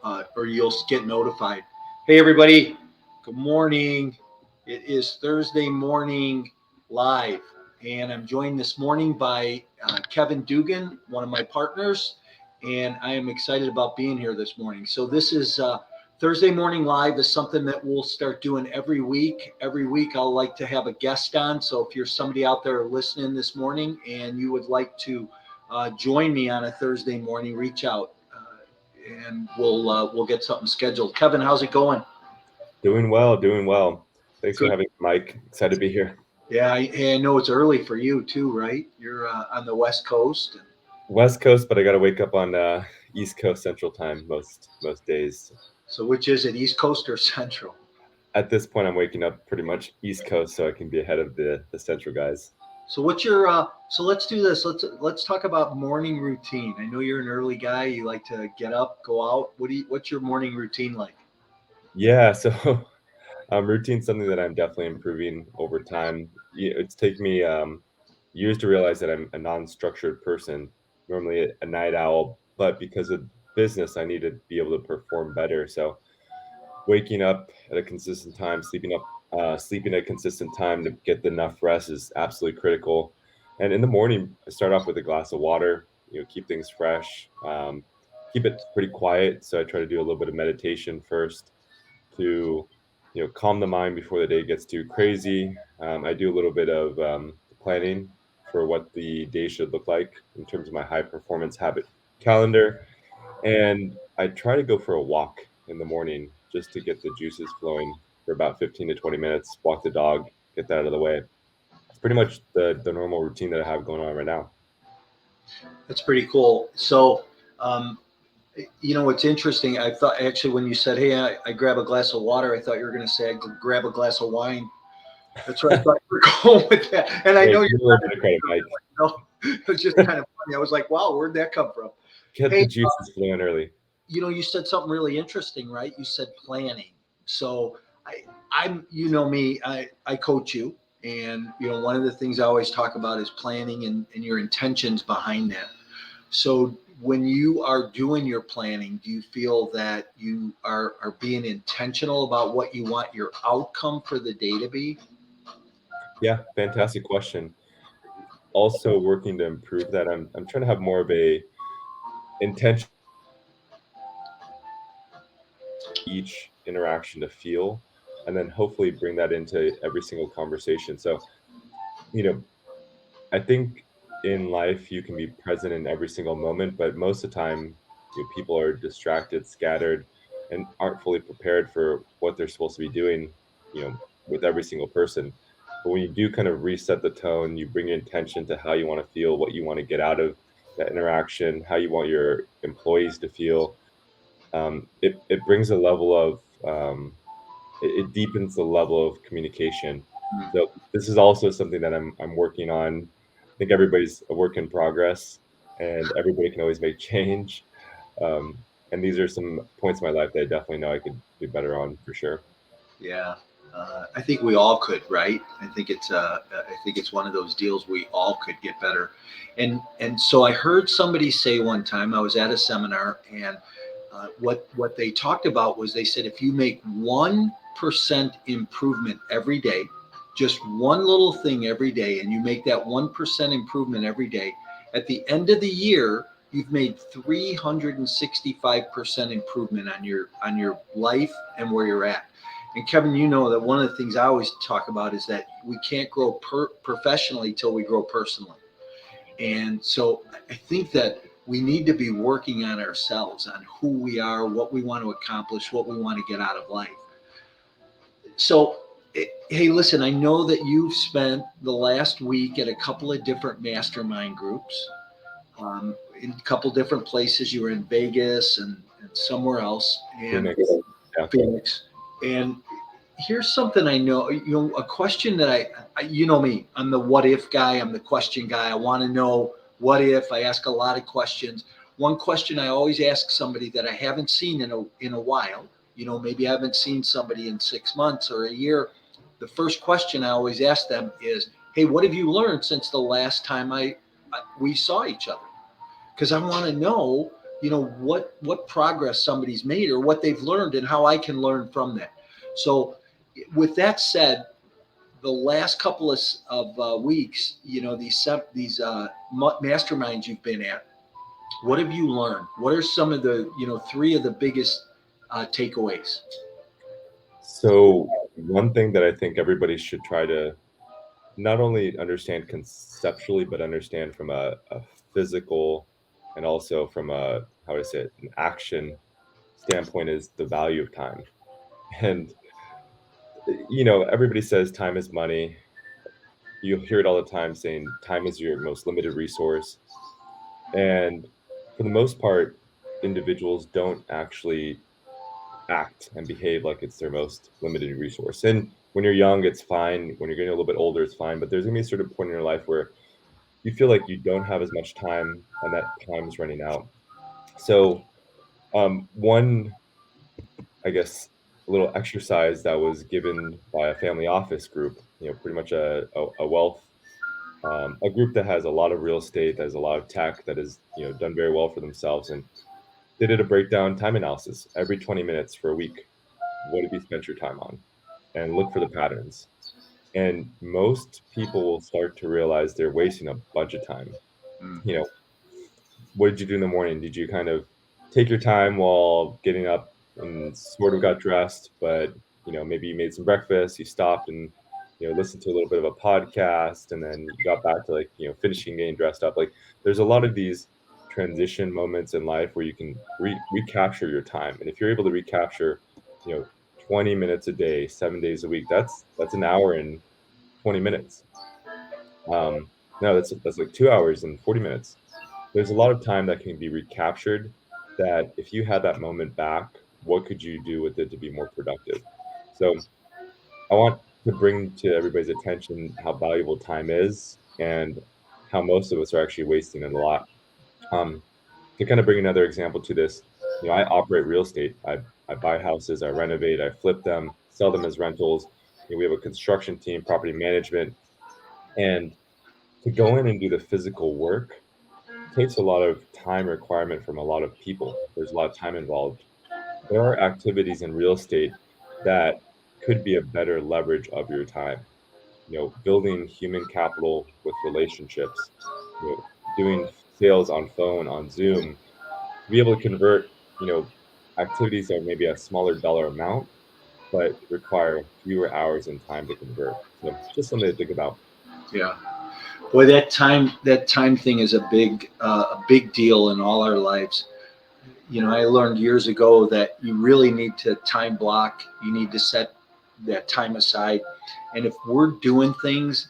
or you'll get notified. Hey, everybody. Good morning. It is Thursday morning live, and I'm joined this morning by Kevin Dugan, one of my partners, and I am excited about being here this morning. So this is Thursday morning live is something that we'll start doing every week. Every week, I'll like to have a guest on. So if you're somebody out there listening this morning and you would like to join me on a Thursday morning, reach out and we'll get something scheduled. Kevin, how's it going? Doing well, doing well. Thanks for Good. having me, Mike. Excited to be here. Yeah, I know it's early for you too, right? You're on the West Coast. West Coast, but I got to wake up on East Coast Central Time most days. So which is it, East Coast or Central? At this point, I'm waking up pretty much East Coast, so I can be ahead of the Central guys. So what's your so let's do this. Let's talk about morning routine. I know you're an early guy. You like to get up, go out. What's your morning routine like? Yeah, so routine's something that I'm definitely improving over time. It's taken me years to realize that I'm a non-structured person, normally a night owl, but because of business, I need to be able to perform better. So waking up at a consistent time, sleeping at a consistent time to get enough rest is absolutely critical. And in the morning, I start off with a glass of water. Keep things fresh. Keep it pretty quiet. So I try to do a little bit of meditation first to calm the mind before the day gets too crazy. I do a little bit of planning for what the day should look like in terms of my high performance habit calendar, and I try to go for a walk in the morning just to get the juices flowing for about 15 to 20 minutes, walk the dog, get that out of the way. It's pretty much the normal routine that I have going on right now. That's pretty cool. So, um, it's interesting. I thought actually when you said, "Hey, I grab a glass of water," I thought you were going to say, "I grab a glass of wine." That's what I thought you were going with that. And I Hey, know give you're me a little bit of credit, Mike. not. It was just kind of funny. I was like, "Wow, where'd that come from?" Get Hey, the juices flowing early. you said something really interesting, right? You said planning. So I'm, me, I coach you. And, one of the things I always talk about is planning and your intentions behind that. So when you are doing your planning, do you feel that you are being intentional about what you want your outcome for the day to be? Yeah, fantastic question. Also working to improve that. I'm trying to have more of a intention each interaction to feel, and then hopefully bring that into every single conversation. So, you know, I think in life you can be present in every single moment, but most of the time, people are distracted, scattered, and aren't fully prepared for what they're supposed to be doing, with every single person. But when you do kind of reset the tone, you bring your intention to how you want to feel, what you want to get out of that interaction, how you want your employees to feel. It brings a level of it deepens the level of communication. So this is also something that I'm working on. I think everybody's a work in progress, and everybody can always make change. Um, and these are some points in my life that I definitely know I could do better on for sure. Yeah, I think we all could, right? I think it's one of those deals we all could get better. And so I heard somebody say one time, I was at a seminar, and what they talked about was they said if you make 1% improvement every day, just one little thing every day, and you make that 1% improvement every day, at the end of the year, you've made 365% improvement on your life and where you're at. And Kevin, you know that one of the things I always talk about is that we can't grow professionally till we grow personally. And so I think that we need to be working on ourselves, on who we are, what we want to accomplish, what we want to get out of life. So, hey, listen, I know that you've spent the last week at a couple of different mastermind groups, in a couple different places. You were in Vegas and somewhere else, and Phoenix, yeah. Phoenix. And here's something I know, a question that you know me, I'm the what if guy, I'm the question guy. I want to know what if. I ask a lot of questions. One question I always ask somebody that I haven't seen in a while, maybe I haven't seen somebody in 6 months or a year. The first question I always ask them is, hey, what have you learned since the last time we saw each other? Because I want to know what progress somebody's made or what they've learned and how I can learn from that. So, with that said, the last couple of weeks, these masterminds you've been at, what have you learned? What are some of the three of the biggest takeaways? So one thing that I think everybody should try to not only understand conceptually, but understand from a physical and also from a, how do I say it, an action standpoint is the value of time. And, everybody says time is money. You hear it all the time saying time is your most limited resource. And for the most part, individuals don't actually act and behave like it's their most limited resource. And when you're young, it's fine. When you're getting a little bit older, it's fine. But there's gonna be a certain point in your life where you feel like you don't have as much time and that time is running out. So, one, I guess, little exercise that was given by a family office group, pretty much a wealth, a group that has a lot of real estate, that has a lot of tech, that has, done very well for themselves. And they did a breakdown time analysis every 20 minutes for a week. What have you spent your time on? And look for the patterns. And most people will start to realize they're wasting a bunch of time. You know, what did you do in the morning? Did you kind of take your time while getting up and sort of got dressed, but maybe you made some breakfast, you stopped and listened to a little bit of a podcast, and then you got back to like finishing getting dressed up. Like there's a lot of these transition moments in life where you can recapture your time, and if you're able to recapture, you know, 20 minutes a day, 7 days a week, that's an hour and 20 minutes. No, that's like 2 hours and 40 minutes. There's a lot of time that can be recaptured that if you had that moment back, what could you do with it to be more productive? So I want to bring to everybody's attention how valuable time is and how most of us are actually wasting it a lot. Um, to kind of bring another example to this, I operate real estate. I buy houses, I renovate, I flip them, sell them as rentals. We have a construction team, property management, and to go in and do the physical work takes a lot of time requirement from a lot of people. There's a lot of time involved. There are activities in real estate that could be a better leverage of your time. Building human capital with relationships, doing sales on phone, on Zoom, to be able to convert, activities that are maybe a smaller dollar amount, but require fewer hours and time to convert. So just something to think about. Yeah. Boy, that time thing is a big deal in all our lives. I learned years ago that you really need to time block. You need to set that time aside. And if we're doing things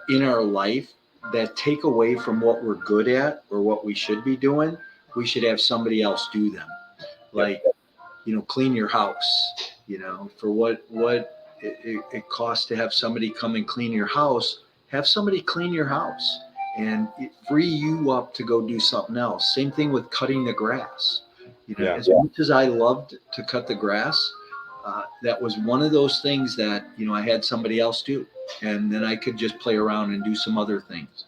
in our life that take away from what we're good at or what we should be doing, we should have somebody else do them. Yep. Like, clean your house. For what it costs to have somebody come and clean your house, have somebody clean your house and it free you up to go do something else. Same thing with cutting the grass. Yeah. As much as I loved to cut the grass, that was one of those things that I had somebody else do, and then I could just play around and do some other things.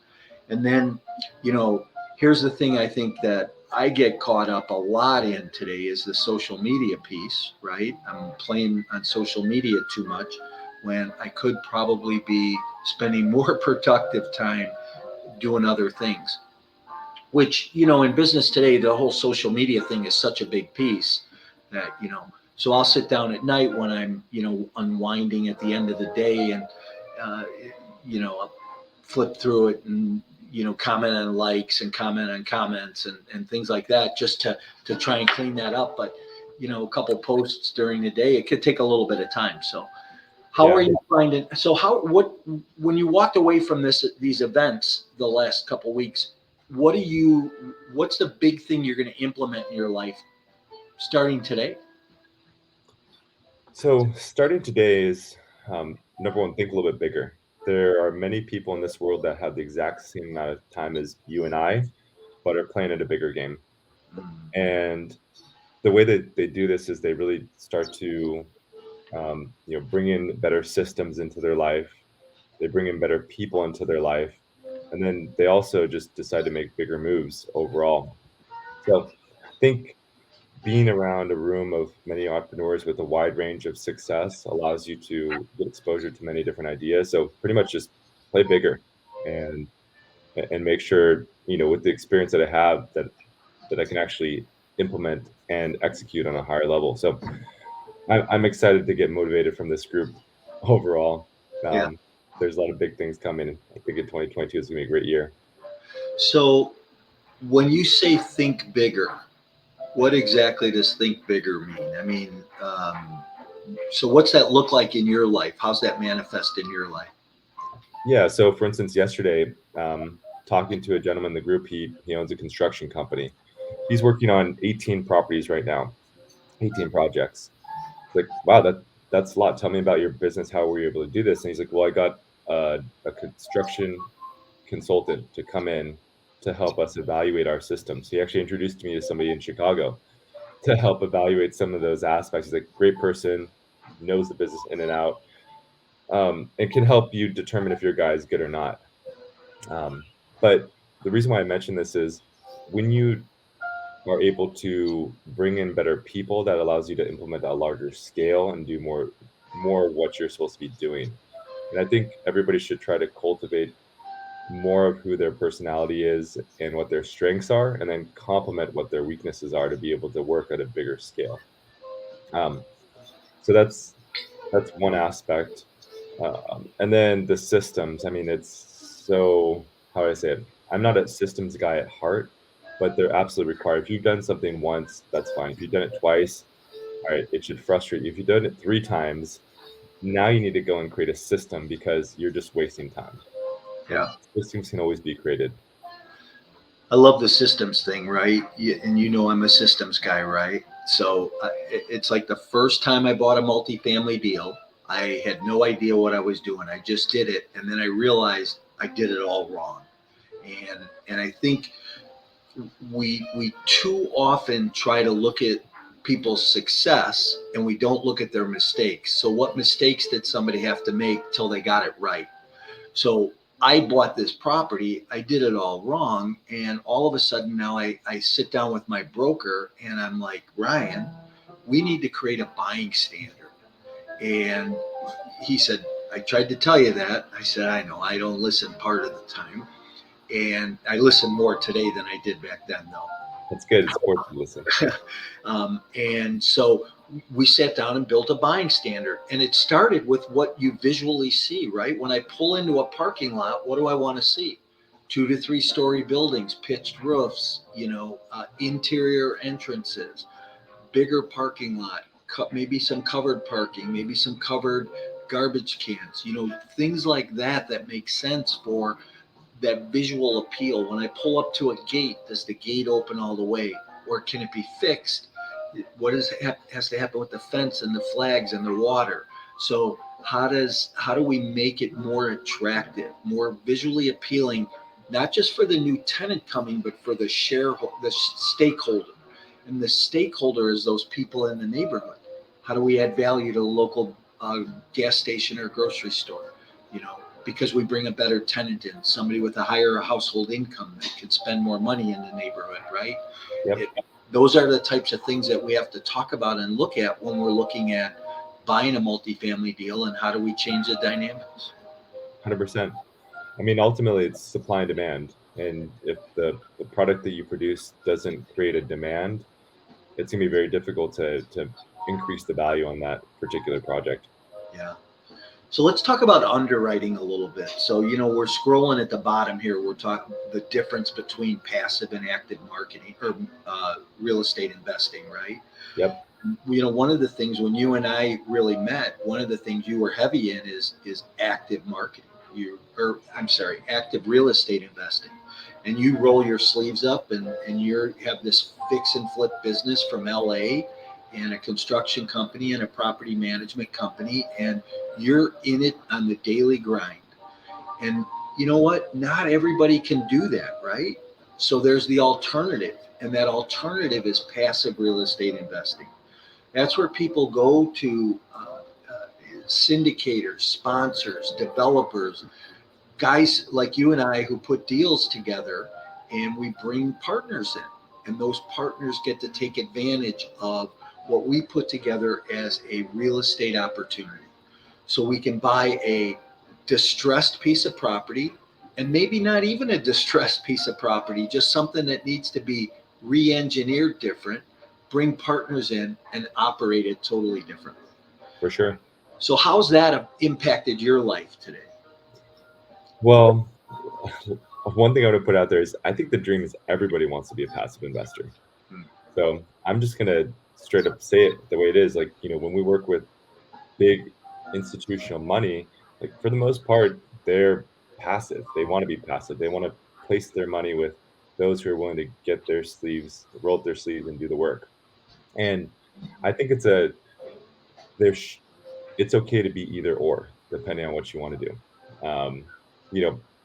And then, you know, here's the thing I think that I get caught up a lot in today is the social media piece, right? I'm playing on social media too much when I could probably be spending more productive time doing other things. Which, in business today, the whole social media thing is such a big piece that, so I'll sit down at night when I'm, unwinding at the end of the day and, uh, I'll flip through it and, comment on likes and comment on comments and things like that just to try and clean that up. But, a couple posts during the day, it could take a little bit of time. So how are Yeah. you finding, so when you walked away from these events the last couple weeks, what's the big thing you're going to implement in your life starting today? So starting today is number one, think a little bit bigger. There are many people in this world that have the exact same amount of time as you and I, but are playing at a bigger game. And the way that they do this is they really start to, bring in better systems into their life. They bring in better people into their life, and then they also just decide to make bigger moves overall. So think being around a room of many entrepreneurs with a wide range of success allows you to get exposure to many different ideas. So pretty much just play bigger and make sure, with the experience that I have, that I can actually implement and execute on a higher level. So I'm excited to get motivated from this group overall. Yeah. There's a lot of big things coming. I think in 2022 is going to be a great year. So when you say think bigger, what exactly does think bigger mean? I mean, so what's that look like in your life? How's that manifest in your life? Yeah. So, for instance, yesterday, talking to a gentleman in the group, he owns a construction company. He's working on 18 properties right now, 18 projects. Like, wow, that's a lot. Tell me about your business. How were you able to do this? And he's like, well, I got a construction consultant to come in to help us evaluate our systems. He actually introduced me to somebody in Chicago to help evaluate some of those aspects. He's like, great person, knows the business in and out, and can help you determine if your guy is good or not. But the reason why I mention this is when you are able to bring in better people, that allows you to implement at a larger scale and do more of what you're supposed to be doing. And I think everybody should try to cultivate more of who their personality is and what their strengths are, and then complement what their weaknesses are to be able to work at a bigger scale. Um, so that's one aspect. And then the systems. I mean, it's so, how do I say it? I'm not a systems guy at heart, but they're absolutely required. If you've done something once, that's fine. If you've done it twice, all right, it should frustrate you. If you've done it 3 times, now you need to go and create a system because you're just wasting time. Yeah. Systems can always be created. I love the systems thing, right? And I'm a systems guy, right? So it's like the first time I bought a multifamily deal, I had no idea what I was doing. I just did it, and then I realized I did it all wrong. And I think we too often try to look at people's success and we don't look at their mistakes. So what mistakes did somebody have to make till they got it right? So I bought this property, I did it all wrong. And all of a sudden now I sit down with my broker and I'm like, Ryan, we need to create a buying standard. And he said, I tried to tell you that. I said, I know, I don't listen part of the time. And I listen more today than I did back then, though. That's good. It's important to listen. And so we sat down and built a buying standard. And it started with what you visually see, right? When I pull into a parking lot, what do I want to see? 2 to 3 story buildings, pitched roofs, interior entrances, bigger parking lot, maybe some covered parking, maybe some covered garbage cans, things like that that make sense for that visual appeal. When I pull up to a gate, does the gate open all the way, or can it be fixed? What has to happen with the fence and the flags and the water? So how do we make it more attractive, more visually appealing, not just for the new tenant coming, but for the stakeholder? And the stakeholder is those people in the neighborhood. How do we add value to the local gas station or grocery store? Because we bring a better tenant in, somebody with a higher household income that can spend more money in the neighborhood, right? Yep. It, those are the types of things that we have to talk about and look at when we're looking at buying a multifamily deal, and how do we change the dynamics? 100%. I mean, ultimately, it's supply and demand. And if the product that you produce doesn't create a demand, it's going to be very difficult to increase the value on that particular project. Yeah. So let's talk about underwriting a little bit. So, we're scrolling at the bottom here. We're talking the difference between passive and active marketing or real estate investing, right? Yep. One of the things when you and I really met, one of the things you were heavy in is active marketing. Active real estate investing. And you roll your sleeves up and you have this fix and flip business from LA, and a construction company and a property management company, and you're in it on the daily grind. And you know what? Not everybody can do that, right? So there's the alternative, and that alternative is passive real estate investing. That's where people go to syndicators, sponsors, developers, guys like you and I who put deals together, and we bring partners in. and those partners get to take advantage of what we put together as a real estate opportunity. So we can buy a distressed piece of property, and maybe not even a distressed piece of property, just something that needs to be re-engineered different, bring partners in and operate it totally differently. For sure. So how's that impacted your life today? Well, one thing I would put out there is I think the dream is everybody wants to be a passive investor. Hmm. So I'm just gonna straight up say it the way it is. Like, when we work with big institutional money, like for the most part, they're passive. They want to be passive. They want to place their money with those who are willing to roll up their sleeves and do the work. And I think there's it's okay to be either or, depending on what you want to do.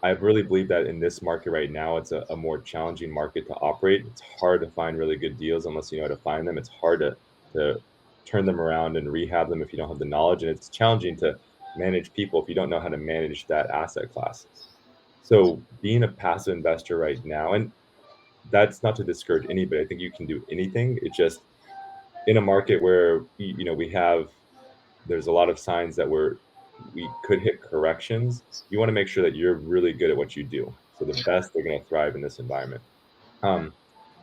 I really believe that in this market right now, it's a more challenging market to operate. It's hard to find really good deals unless you know how to find them. It's hard to turn them around and rehab them if you don't have the knowledge. And it's challenging to manage people if you don't know how to manage that asset class. So being a passive investor right now, and that's not to discourage anybody. I think you can do anything. It's just in a market where there's a lot of signs that we could hit corrections. You want to make sure that you're really good at what you do. So the best are going to thrive in this environment. Um,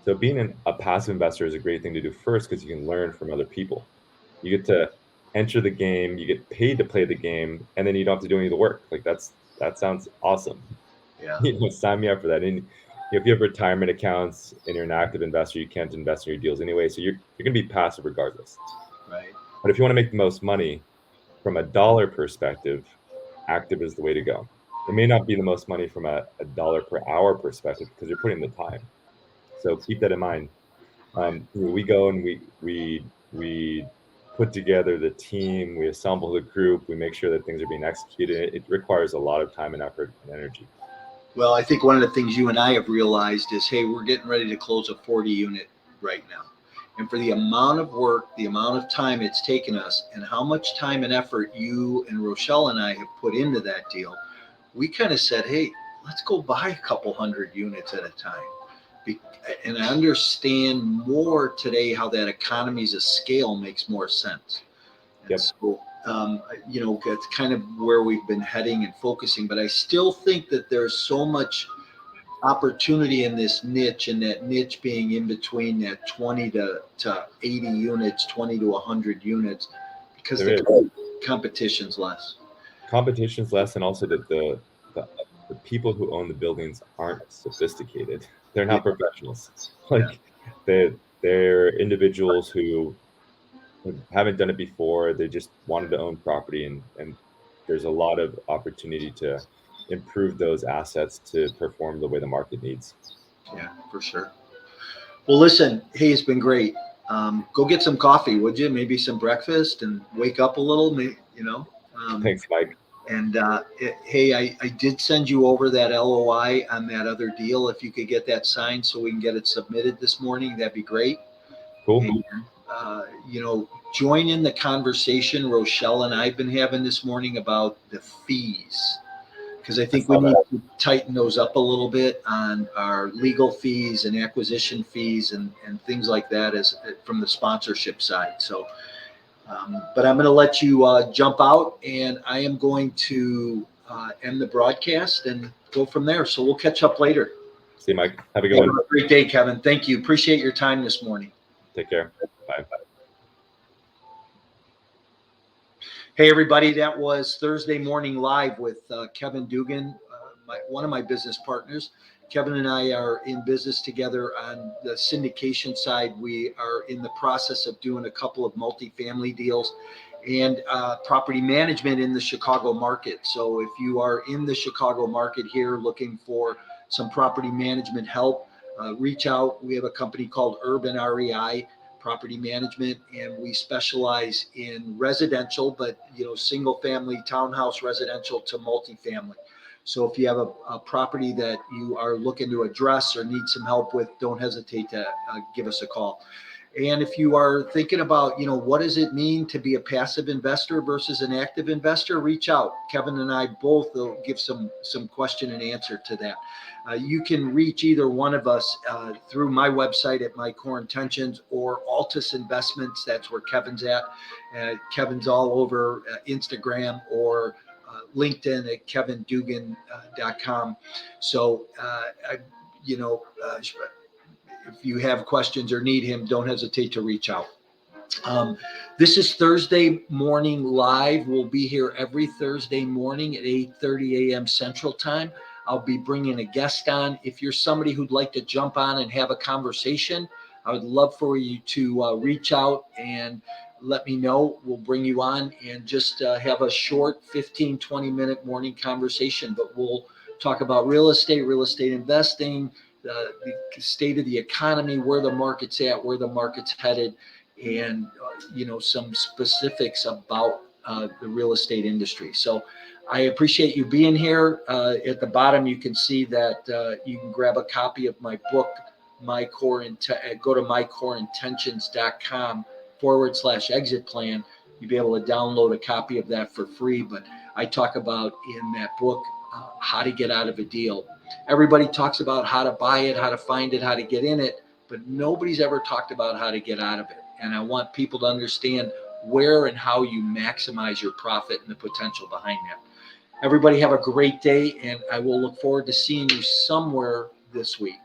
so being a passive investor is a great thing to do first because you can learn from other people. You get to enter the game, you get paid to play the game, and then you don't have to do any of the work. Like that sounds awesome. Yeah. Sign me up for that. And if you have retirement accounts and you're an active investor, you can't invest in your deals anyway. So you're going to be passive regardless. Right. But if you want to make the most money from a dollar perspective, active is the way to go. It may not be the most money from a dollar per hour perspective because you're putting the time. So keep that in mind. Right. We go and we put together the team, we assemble the group, we make sure that things are being executed. It requires a lot of time and effort and energy. Well, I think one of the things you and I have realized is, hey, we're getting ready to close a 40 unit right now. And for the amount of work, the amount of time it's taken us, and how much time and effort you and Rochelle and I have put into that deal, we kind of said, hey, let's go buy a couple hundred units at a time. And I understand more today how that economies of scale makes more sense. And Yep. so, that's kind of where we've been heading and focusing. But I still think that there's so much opportunity in this niche, and that niche being in between that 20 to 80 units, 20 to 100 units, because There is. the competition's less. Competition's less, and also that the people who own the buildings aren't sophisticated. They're Yeah. not professionals. Yeah. Like they're individuals who haven't done it before. They just wanted to own property, and there's a lot of opportunity to improve those assets to perform the way the market needs. Yeah, for sure. Well, listen, hey, it's been great. Go get some coffee, would you? Maybe some breakfast and wake up a little, Thanks, Mike. And hey, I did send you over that LOI on that other deal. If you could get that signed so we can get it submitted this morning, that'd be great. Cool. And, join in the conversation Rochelle and I've been having this morning about the fees, because I think we need to tighten those up a little bit on our legal fees and acquisition fees and things like that as from the sponsorship side. So, but I'm going to let you jump out, and I am going to end the broadcast and go from there. So we'll catch up later. See you, Mike. Have a good one. Have a great day, Kevin. Thank you. Appreciate your time this morning. Take care. Bye. Hey, everybody. That was Thursday Morning Live with Kevin Dugan, one of my business partners. Kevin and I are in business together on the syndication side. We are in the process of doing a couple of multifamily deals and property management in the Chicago market. So if you are in the Chicago market here looking for some property management help, reach out. We have a company called Urban REI Property Management, and we specialize in residential, but single family, townhouse residential to multifamily. So if you have a property that you are looking to address or need some help with, don't hesitate to give us a call. And if you are thinking about, what does it mean to be a passive investor versus an active investor, reach out. Kevin and I both will give some question and answer to that. You can reach either one of us through my website at My Core Intentions or Altus Investments. That's where Kevin's at. Kevin's all over Instagram or LinkedIn at kevindugan.com. So, if you have questions or need him, don't hesitate to reach out. This is Thursday morning live. We'll be here every Thursday morning at 8:30 a.m. Central Time. I'll be bringing a guest on. If you're somebody who'd like to jump on and have a conversation, I would love for you to reach out and let me know. We'll bring you on and just have a short 15, 20-minute morning conversation. But we'll talk about real estate investing, the state of the economy, where the market's at, where the market's headed, and some specifics about the real estate industry. So I appreciate you being here. At the bottom, you can see that you can grab a copy of my book, go to mycoreintentions.com/exit plan. You'll be able to download a copy of that for free. But I talk about in that book how to get out of a deal. Everybody talks about how to buy it, how to find it, how to get in it, but nobody's ever talked about how to get out of it. And I want people to understand where and how you maximize your profit and the potential behind that. Everybody have a great day, and I will look forward to seeing you somewhere this week.